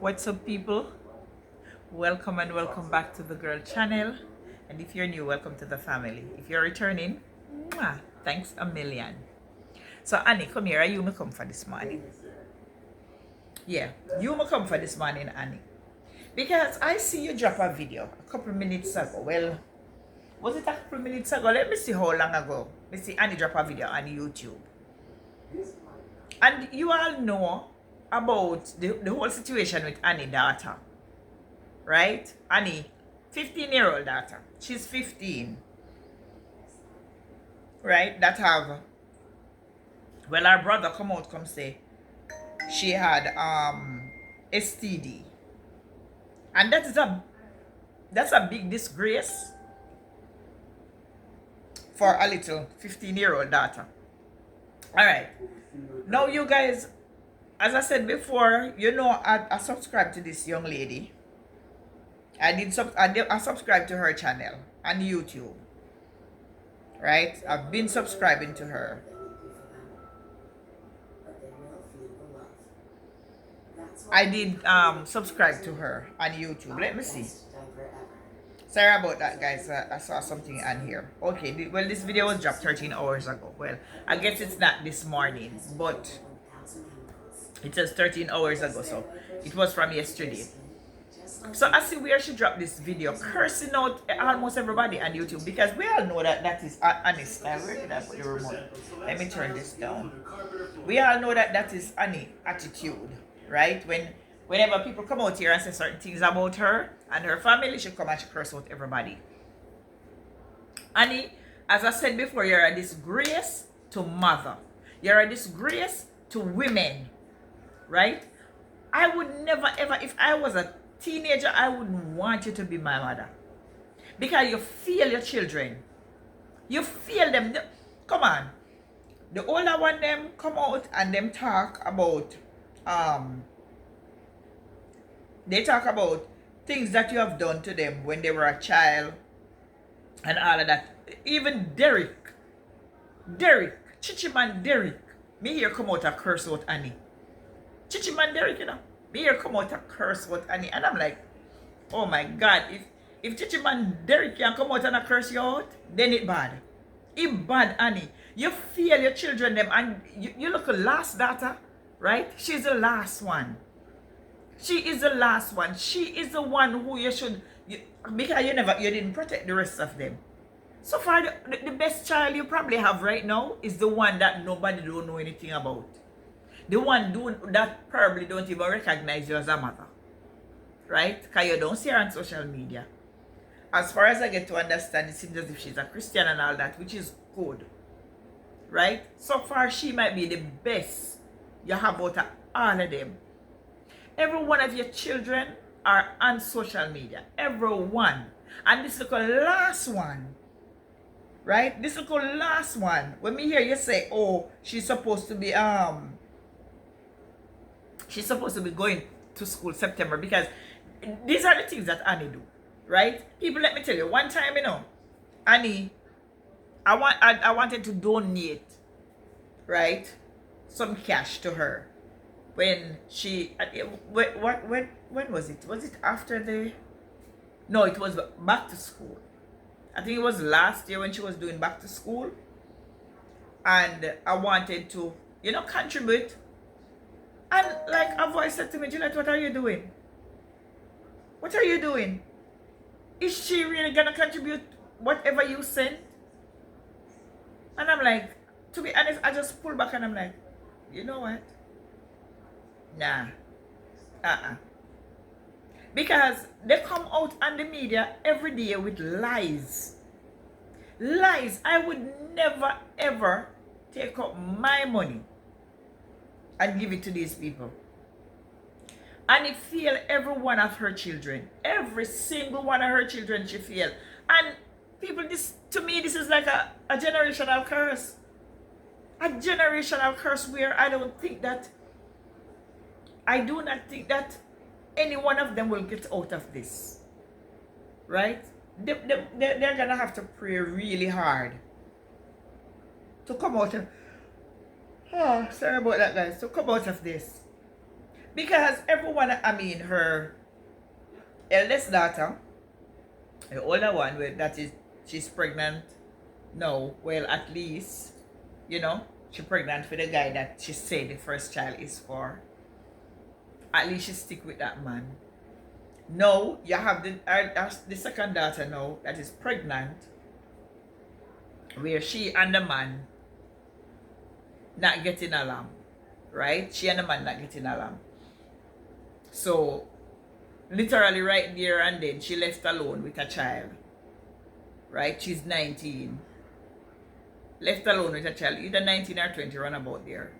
What's up, people? Welcome and welcome back to the girl channel. And if you're new, welcome to the family. If you're returning, mwah, thanks a million. So Annie, come here. Are you me come for this morning? Yeah, you me come for this morning, Annie. Because I see you drop a video a couple minutes ago. Well, was it a couple minutes ago? Let me see how long ago. Let me see Annie drop a video on YouTube. And you all know about the whole situation with Annie daughter. Right? Annie, 15-year-old daughter. She's 15. Right? That have, well, our brother come out, come say she had STD. And that's a big disgrace for a little 15-year-old daughter. Alright. Now you guys, as I said before, you know I subscribe to this young lady. I subscribe to her channel on YouTube. Right? I've been subscribing to her. I did subscribe to her on YouTube. Let me see. Sorry about that, guys. I saw something on here. Okay, well, this video was dropped 13 hours ago. Well, I guess it's not this morning, but it says 13 hours ago, so it was from yesterday. So I see where she dropped this video cursing out almost everybody on YouTube, because we all know that is Annie style. Where did I put the remote? Let me turn this down. We all know that is Annie attitude, right? Whenever people come out here and say certain things about her and her family, she come and she curse out everybody. Annie, as I said before, you're a disgrace to mother. You're a disgrace to women, right? I would never ever, if I was a teenager, I wouldn't want you to be my mother. Because you feel your children. You feel them. Come on. The older one them come out and them talk about they talk about things that you have done to them when they were a child and all of that. Even Derek, Chichiman Derek, me here come out a curse out Annie. Chichiman Derek, you know, me here come out a curse out Annie. And I'm like, oh my God, if Chichiman Derek can come out and a curse you out, then it bad. It bad, Annie. You feel your children them, and you look at last daughter, right? She's the last one. She is the last one. She is the one who you should, because you didn't protect the rest of them. So far, the best child you probably have right now is the one that nobody don't know anything about. The one that probably don't even recognize you as a mother. Right? Because you don't see her on social media. As far as I get to understand, it seems as if she's a Christian and all that, which is good. Right? So far, she might be the best you have out of all of them. Every one of your children are on social media. Every one. And this little last one, right? This little last one. When me hear you say, oh, she's supposed to be going to school September, because these are the things that Annie do, right? People, let me tell you, one time, you know, Annie, I wanted to donate, right, some cash to her. When she, when was it? Was it after no, it was back to school. I think it was last year when she was doing back to school. And I wanted to, you know, contribute. And like a voice said to me, Juliet, what are you doing? What are you doing? Is she really gonna contribute whatever you sent? And I'm like, to be honest, I just pull back and I'm like, you know what? Nah. Because they come out on the media every day with lies. Lies. I would never ever take up my money and give it to these people. And it feel every one of her children. Every single one of her children she feel. And people, this to me, this is like a generational curse. A generational curse where I do not think that any one of them will get out of this. Right? They're going to have to pray really hard to come out of, oh, sorry about that, guys, to come out of this. Because everyone, I mean, her eldest daughter, the older one, that is, she's pregnant. No, well, at least, you know, she's pregnant for the guy that she said the first child is for. At least she stick with that man. No, you have the second daughter now that is pregnant, where she and the man not getting along, right? She and the man not getting along. So, literally right there and then, she left alone with a child, right? She's 19. Left alone with a child, either 19 or 20, run about there,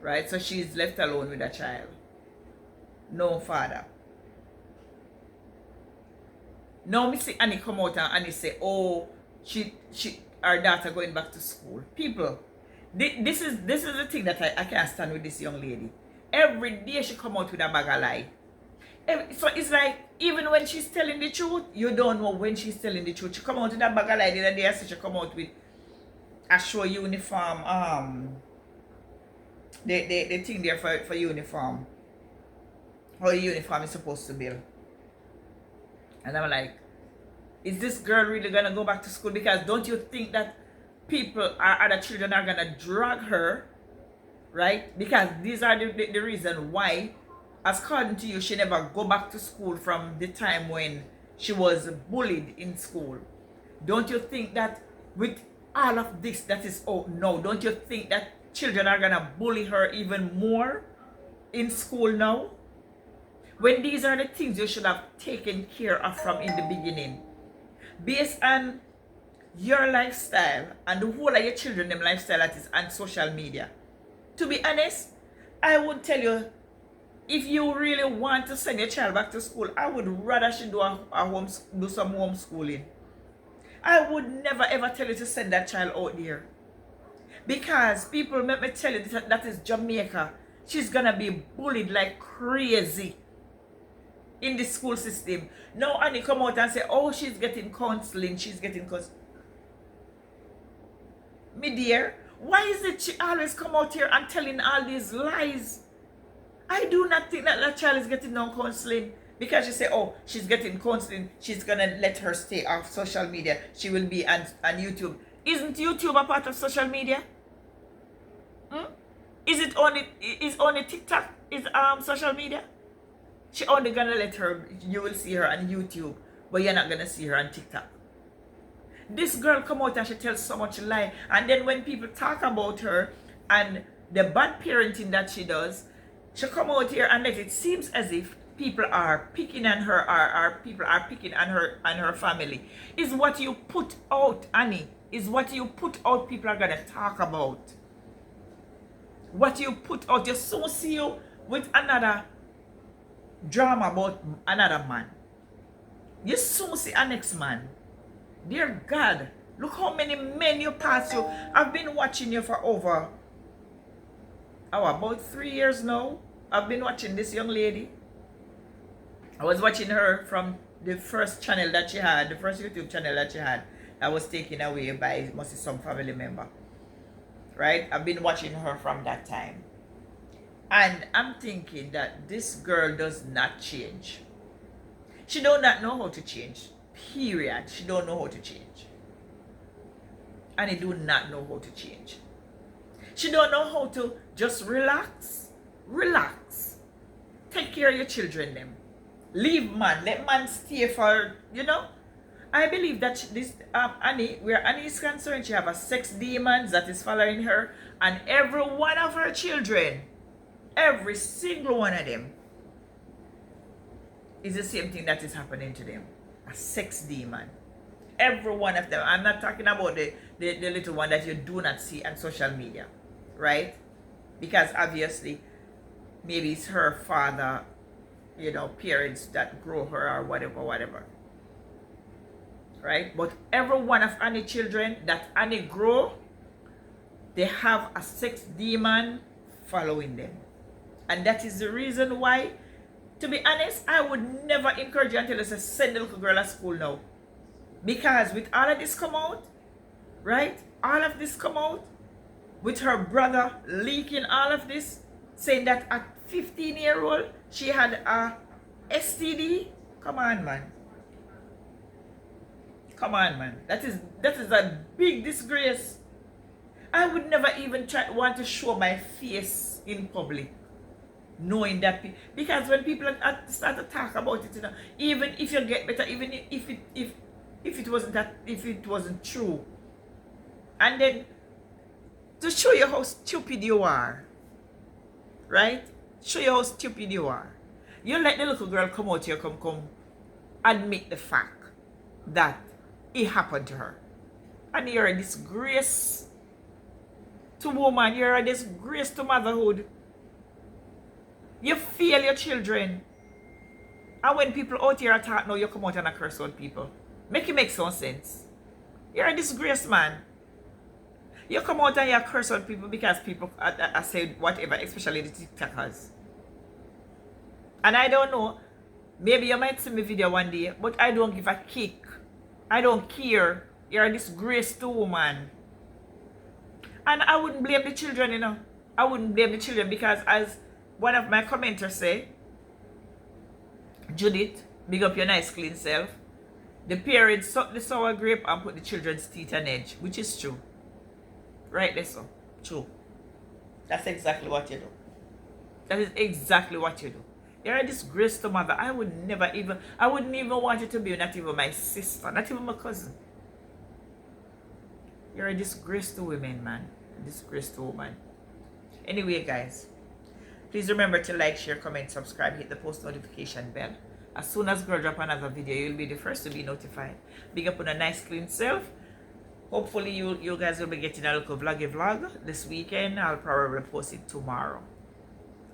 right? So she's left alone with a child. No father. Now me see Annie come out and Annie say, oh, her daughter going back to school. People, this is the thing that I can't stand with this young lady. Every day she come out with a bag of lie. So it's like, even when she's telling the truth, you don't know when she's telling the truth. She come out with a bag of lie. The other day I see she come out with a show uniform, the thing there for uniform. How a uniform is supposed to be. And I'm like, is this girl really gonna go back to school? Because don't you think that other children are gonna drag her, right? Because these are the reason why, according to you, she never go back to school from the time when she was bullied in school. Don't you think that with all of this that is out now, don't you think that children are gonna bully her even more in school now? When these are the things you should have taken care of from in the beginning. Based on your lifestyle and the whole of your children, them lifestyle that is on social media. To be honest, I would tell you, if you really want to send your child back to school, I would rather she do do some homeschooling. I would never ever tell you to send that child out there. Because people, let me tell you, that is Jamaica. She's gonna be bullied like crazy in the school system. Now Annie come out and say, oh, she's getting counseling, me dear, why is it she always come out here and telling all these lies? I do not think that child is getting no counseling. Because she say, oh, she's getting counseling, she's gonna let her stay off social media, she will be on YouTube. Isn't YouTube a part of social media? Is only TikTok is social media? She only gonna let her, you will see her on YouTube, but you're not gonna see her on TikTok. This girl come out and she tells so much lie, and then when people talk about her and the bad parenting that she does, she come out here and let it seems as if people are picking on her, or people are picking on her family. Is what you put out, Annie, is what you put out, people are gonna talk about. What you put out, you soon see you with another drama about another man. You soon see a next man. Dear God, look how many men you pass you. I've been watching you for over about 3 years now. I've been watching this young lady. I was watching her from the first channel that she had, the first YouTube channel that she had, that was taken away by must be some family member. Right? I've been watching her from that time. And I'm thinking that this girl does not change. She does not know how to change. Period. She don't know how to change. And he do not know how to change. She don't know how to just relax. Relax. Take care of your children them. Leave man. Let man stay for, you know. I believe that this Annie, where Annie is concerned, she have a sex demon that is following her, and every one of her children, every single one of them, is the same thing that is happening to them. A sex demon. Every one of them. I'm not talking about the little one that you do not see on social media, right? Because obviously, maybe it's her father, you know, parents that grow her or whatever. Right? But every one of Annie children that Annie grow, they have a sex demon following them. And that is the reason why, to be honest, I would never encourage you until you say send the little girl to school now. Because with all of this come out, right? All of this come out, with her brother leaking all of this, saying that at 15-year-old, she had a STD. Come on, man. Come on, man. That is a big disgrace. I would never even want to show my face in public, knowing that because when people start to talk about it, you know, even if you get better, even if it wasn't true, and then to show you how stupid you are, right? Show you how stupid you are. You let the little girl come out here, come admit the fact that it happened to her, and you're a disgrace to woman. You're a disgrace to motherhood. You fail your children. And when people out here attack now, you come out and curse on people. Make it make some sense. You're a disgrace, man. You come out and you curse on people because people are saying whatever, especially the TikTokers. And I don't know, maybe you might see my video one day, but I don't give a kick. I don't care. You're a disgrace to woman. And I wouldn't blame the children, you know. I wouldn't blame the children because as one of my commenters say, Judith, big up your nice clean self. The parents suck the sour grape and put the children's teeth on edge, which is true. Right there, so. True. That's exactly what you do. That is exactly what you do. You're a disgrace to mother. I wouldn't even want you to be not even my sister, not even my cousin. You're a disgrace to women, man. A disgrace to woman. Anyway, guys, please remember to like, share, comment, subscribe, hit the post notification bell. As soon as girl drop another video, you'll be the first to be notified. Big up on a nice clean self. Hopefully you guys will be getting a little vloggy vlog this weekend. I'll probably post it tomorrow.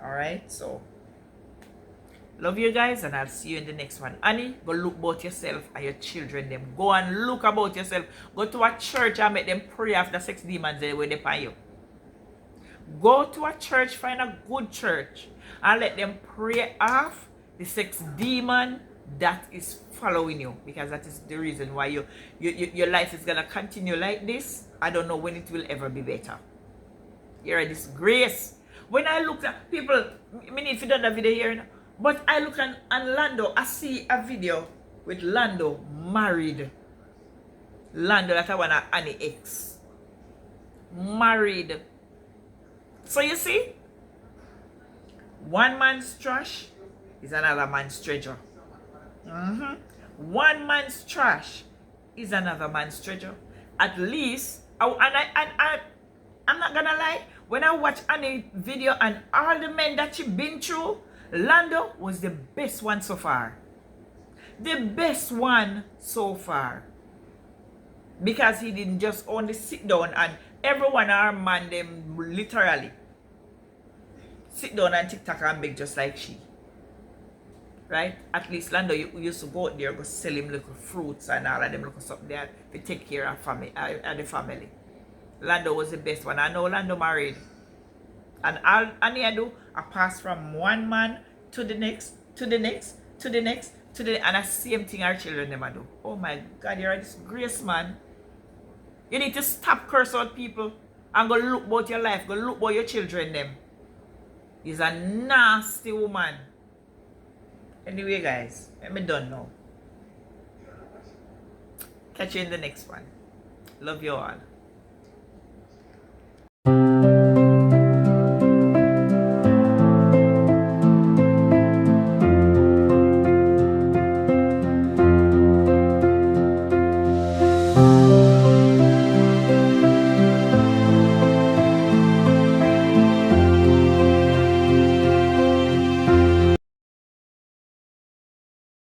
Alright, so love you guys, and I'll see you in the next one. Annie, go look about yourself and your children them. Go and look about yourself. Go to a church and make them pray after sex demons when they pay you. Go to a church, find a good church, and let them pray off the sex demon that is following you, because that is the reason why your life is gonna continue like this. I don't know when it will ever be better. You're a disgrace. When I look at people, I mean, if you don't have video here, but I look at Lando, I see a video with Lando married. Lando, that I want to Annie ex. Married. So you see, one man's trash is another man's treasure. One man's trash is another man's treasure. At least, I'm not gonna lie, when I watch Annie's video and all the men that she been through, Lando was the best one so far. The best one so far. Because he didn't just only sit down and everyone our man them literally sit down and TikTok and beg just like she. Right? At least Lando used to go out there, go sell him little fruits and all of them little stuff there to take care of the family. Lando was the best one. I know Lando married. And all I do, I pass from one man to the next, to the next, to the next, to the, and the same thing our children them do. Oh my God, you're a disgrace, man. You need to stop curse out people and go look about your life, go look about your children them. He's a nasty woman. Anyway, guys, I'm done now. Catch you in the next one. Love you all.